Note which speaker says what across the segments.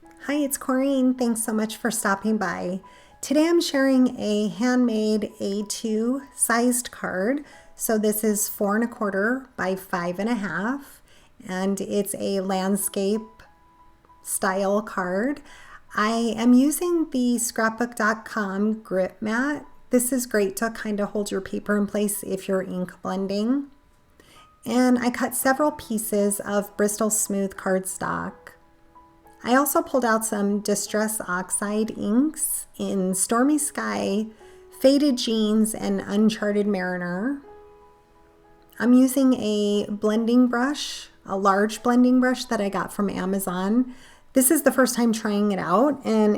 Speaker 1: Hi, it's Corrine. Thanks so much for stopping by. Today I'm sharing a handmade A2 sized card. So this is 4¼ by 5½, and it's a landscape style card. I am using the scrapbook.com grip mat. This is great to kind of hold your paper in place if you're ink blending. And I cut several pieces of Bristol Smooth cardstock. I also pulled out some Distress Oxide inks in Stormy Sky, Faded Jeans, and Uncharted Mariner. I'm using a blending brush, a large blending brush that I got from Amazon. This is the first time trying it out, and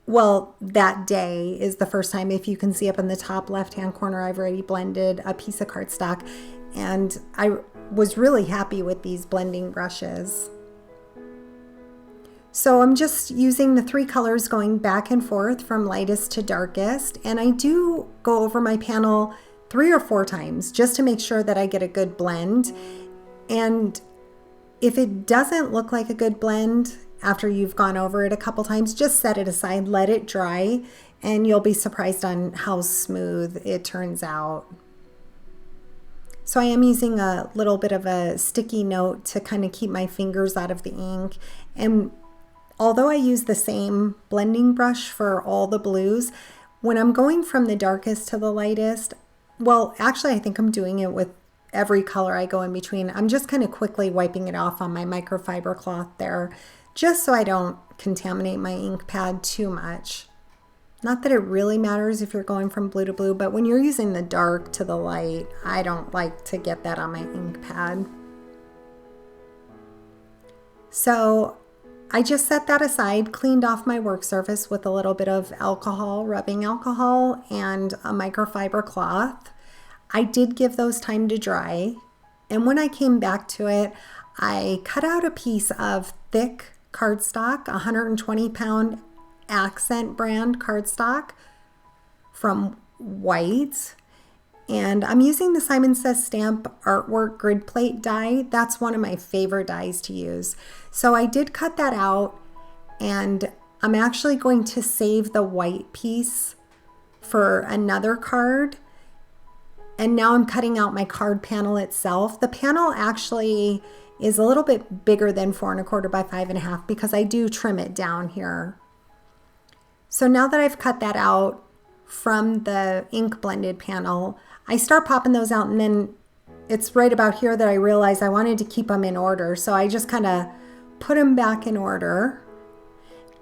Speaker 1: that day is the first time. If you can see up in the top left-hand corner, I've already blended a piece of cardstock, and I was really happy with these blending brushes. So I'm just using the 3 colors going back and forth from lightest to darkest, and I do go over my panel 3 or 4 times just to make sure that I get a good blend. And if it doesn't look like a good blend after you've gone over it a couple times, just set it aside, let it dry, and you'll be surprised on how smooth it turns out. So I am using a little bit of a sticky note to kind of keep my fingers out of the ink. And although I use the same blending brush for all the blues, when I'm going from the darkest to the lightest, well, actually I think I'm doing it with every color I go in between. I'm just kind of quickly wiping it off on my microfiber cloth there, just so I don't contaminate my ink pad too much. Not that it really matters if you're going from blue to blue, but when you're using the dark to the light, I don't like to get that on my ink pad. So I just set that aside, cleaned off my work surface with a little bit of alcohol, rubbing alcohol, and a microfiber cloth. I did give those time to dry, and when I came back to it, I cut out a piece of thick cardstock, 120-pound Accent brand cardstock from White. And I'm using the Simon Says Stamp Artwork Grid Plate die. That's one of my favorite dies to use. So I did cut that out, and I'm actually going to save the white piece for another card. And now I'm cutting out my card panel itself. The panel actually is a little bit bigger than 4¼ by 5½ because I do trim it down here. So now that I've cut that out from the ink blended panel, I start popping those out, and then it's right about here that I realized I wanted to keep them in order. So I just kind of put them back in order.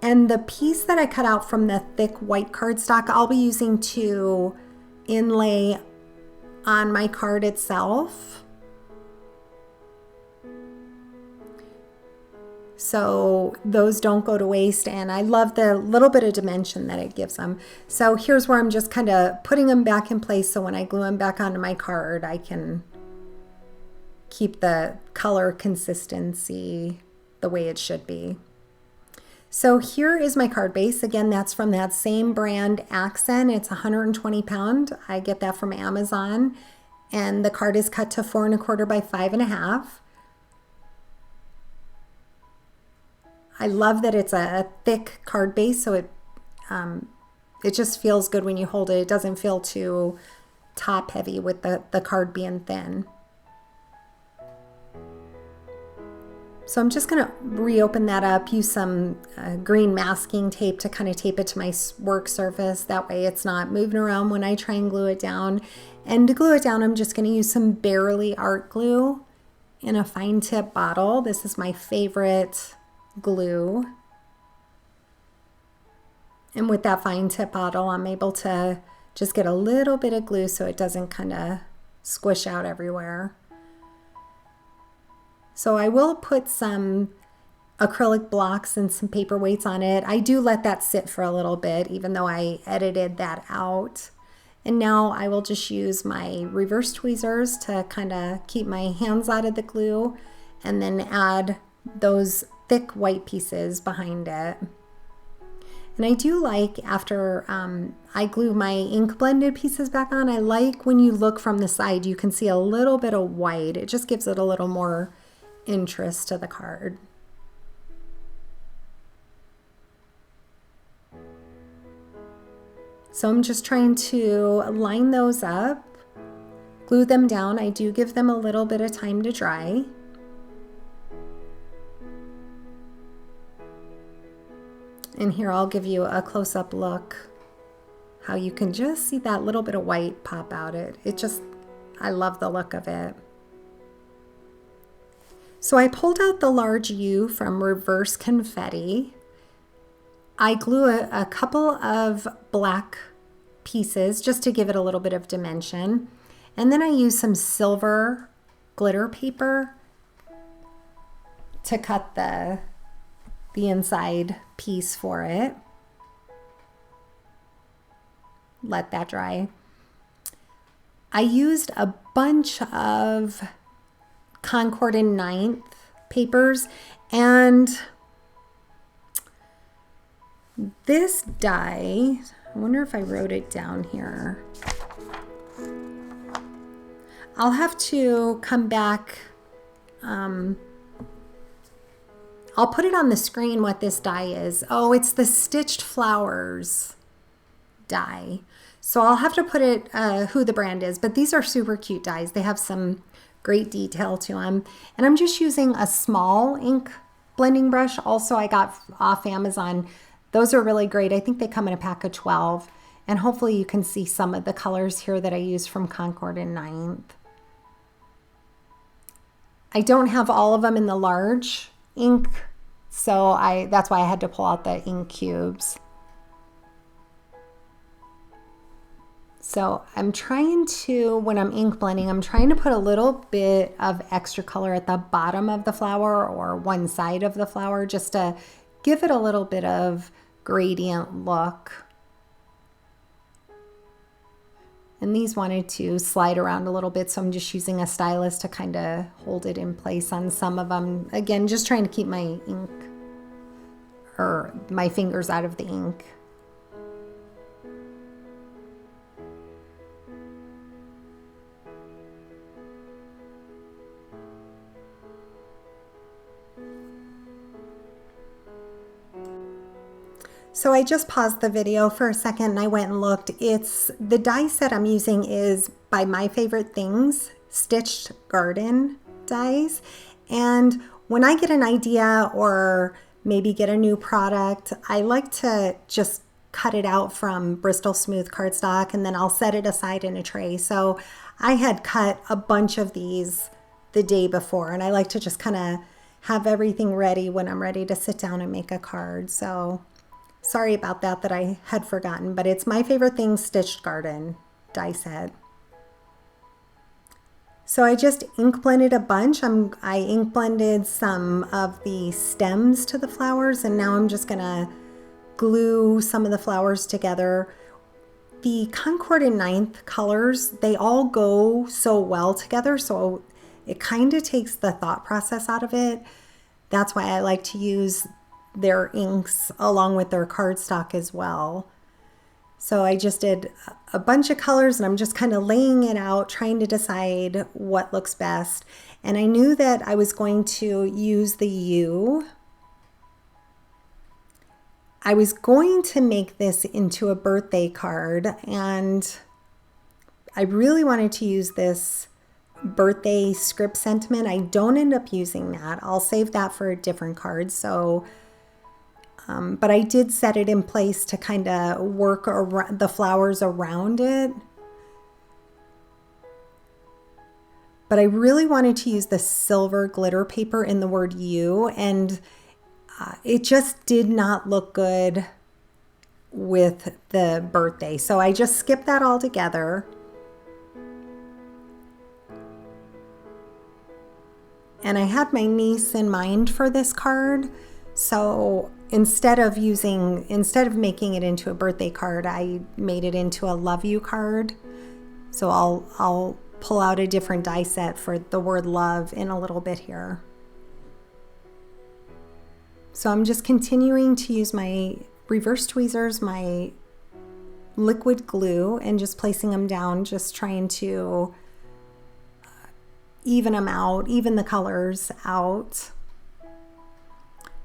Speaker 1: And the piece that I cut out from the thick white cardstock, I'll be using to inlay on my card itself. So those don't go to waste, and I love the little bit of dimension that it gives them. So here's where I'm just kind of putting them back in place, so when I glue them back onto my card, I can keep the color consistency the way it should be. So here is my card base. Again, that's from that same brand, Accent. It's 120-pound. I get that from Amazon, and the card is cut to 4¼ by 5½. I love that it's a thick card base, so it just feels good when you hold it. It doesn't feel too top heavy with the card being thin. So I'm just going to reopen that up, use some green masking tape to kind of tape it to my work surface. That way it's not moving around when I try and glue it down. And to glue it down, I'm just going to use some Barely Art Glue in a fine tip bottle. This is my favorite glue. And with that fine tip bottle, I'm able to just get a little bit of glue so it doesn't kind of squish out everywhere. So I will put some acrylic blocks and some paperweights on it. I do let that sit for a little bit, even though I edited that out. And now I will just use my reverse tweezers to kind of keep my hands out of the glue, and then add those thick white pieces behind it. And I do like, after I glue my ink blended pieces back on, I like when you look from the side, you can see a little bit of white. It just gives it a little more interest to the card. So I'm just trying to line those up, glue them down. I do give them a little bit of time to dry. And here I'll give you a close-up look, how you can just see that little bit of white pop out. I love the look of it. So I pulled out the large U from Reverse Confetti. I glue a couple of black pieces just to give it a little bit of dimension. And then I use some silver glitter paper to cut the inside piece for it. Let that dry. I used a bunch of Concord and Ninth papers, and this die, I wonder if I wrote it down here. I'll have to come back. I'll put it on the screen what this die is. Oh, it's the Stitched Flowers die. So I'll have to put it who the brand is, but these are super cute dies. They have some great detail to them. And I'm just using a small ink blending brush. Also, I got off Amazon. Those are really great. I think they come in a pack of 12. And hopefully you can see some of the colors here that I use from Concord and Ninth. I don't have all of them in the large ink, so that's why I had to pull out the ink cubes. So I'm trying to, when I'm ink blending, I'm trying to put a little bit of extra color at the bottom of the flower or one side of the flower just to give it a little bit of gradient look. And these wanted to slide around a little bit, so I'm just using a stylus to kind of hold it in place on some of them. Again, just trying to keep my ink or my fingers out of the ink. So I just paused the video for a second and I went and looked. The die set I'm using is by My Favorite Things, Stitched Garden dies. And when I get an idea or maybe get a new product, I like to just cut it out from Bristol Smooth cardstock and then I'll set it aside in a tray. So I had cut a bunch of these the day before, and I like to just kind of have everything ready when I'm ready to sit down and make a card. So sorry about that I had forgotten, but it's My Favorite Things Stitched Garden die set. So I just ink blended a bunch. I ink blended some of the stems to the flowers, and now I'm just gonna glue some of the flowers together. The Concord and Ninth colors, they all go so well together, so it kind of takes the thought process out of it. That's why I like to use their inks along with their cardstock as well. So I just did a bunch of colors and I'm just kind of laying it out, trying to decide what looks best. And I knew that I was going to use the U. I was going to make this into a birthday card, and I really wanted to use this birthday script sentiment. I don't end up using that. I'll save that for a different card. So but I did set it in place to kind of work around the flowers around it. But I really wanted to use the silver glitter paper in the word you, and it just did not look good with the birthday. So I just skipped that all together. And I had my niece in mind for this card. So instead of making it into a birthday card, I made it into a love you card. So I'll pull out a different die set for the word love in a little bit here. So I'm just continuing to use my reverse tweezers, my liquid glue, and just placing them down, just trying to even them out, even the colors out.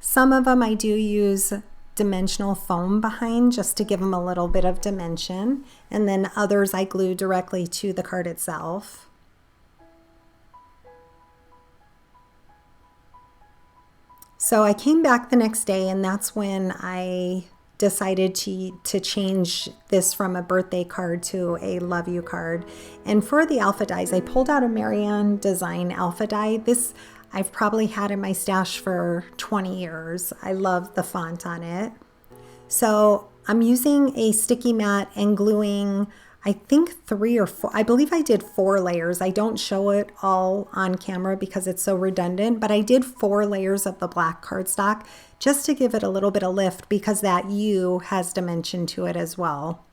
Speaker 1: Some of them I do use dimensional foam behind just to give them a little bit of dimension. And then others I glued directly to the card itself. So I came back the next day, and that's when I decided to change this from a birthday card to a love you card. And for the alpha dies, I pulled out a Marianne Design alpha die. This I've probably had in my stash for 20 years. I love the font on it. So I'm using a sticky mat and gluing, I think 3 or 4, I believe I did 4 layers. I don't show it all on camera because it's so redundant, but I did 4 layers of the black cardstock just to give it a little bit of lift because that U has dimension to it as well.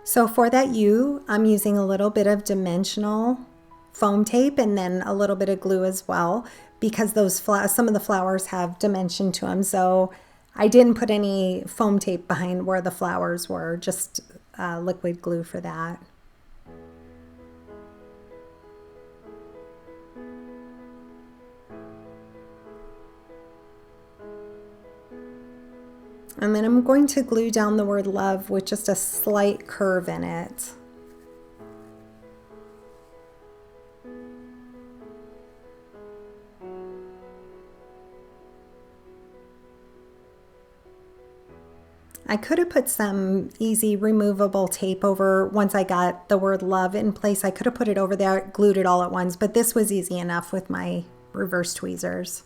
Speaker 1: So for that U, I'm using a little bit of dimensional foam tape and then a little bit of glue as well because those some of the flowers have dimension to them. So I didn't put any foam tape behind where the flowers were, just liquid glue for that. And then I'm going to glue down the word love with just a slight curve in it. I could have put some easy removable tape over once I got the word love in place. I could have put it over there, glued it all at once, but this was easy enough with my reverse tweezers.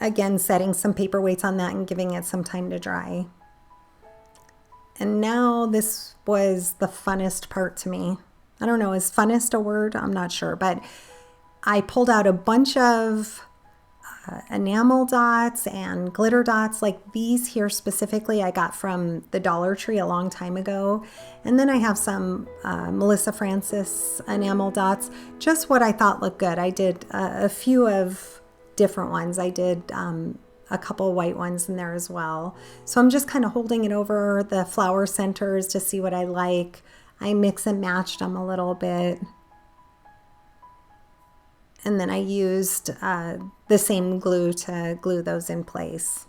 Speaker 1: Again, setting some paperweights on that and giving it some time to dry. And now this was the funnest part to me. I don't know, is funnest a word? I'm not sure, but I pulled out a bunch of enamel dots and glitter dots. Like these here specifically I got from the Dollar Tree a long time ago. And then I have some Melissa Francis enamel dots, just what I thought looked good. I did a few of different ones. I did a couple white ones in there as well. So I'm just kind of holding it over the flower centers to see what I like. I mix and matched them a little bit. And then I used the same glue to glue those in place.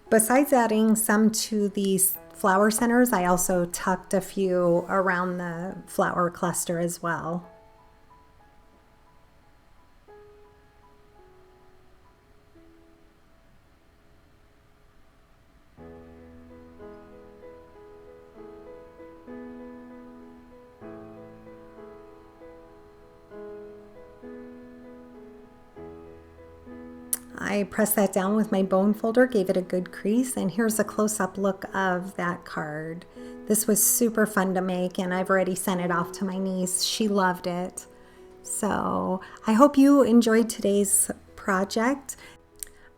Speaker 1: Besides adding some to these flower centers, I also tucked a few around the flower cluster as well. I pressed that down with my bone folder, gave it a good crease, and here's a close-up look of that card. This was super fun to make, and I've already sent it off to my niece. She loved it. So I hope you enjoyed today's project.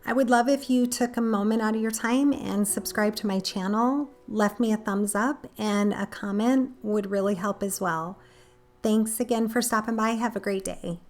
Speaker 1: I would love if you took a moment out of your time and subscribed to my channel, left me a thumbs up, and a comment would really help as well. Thanks again for stopping by. Have a great day.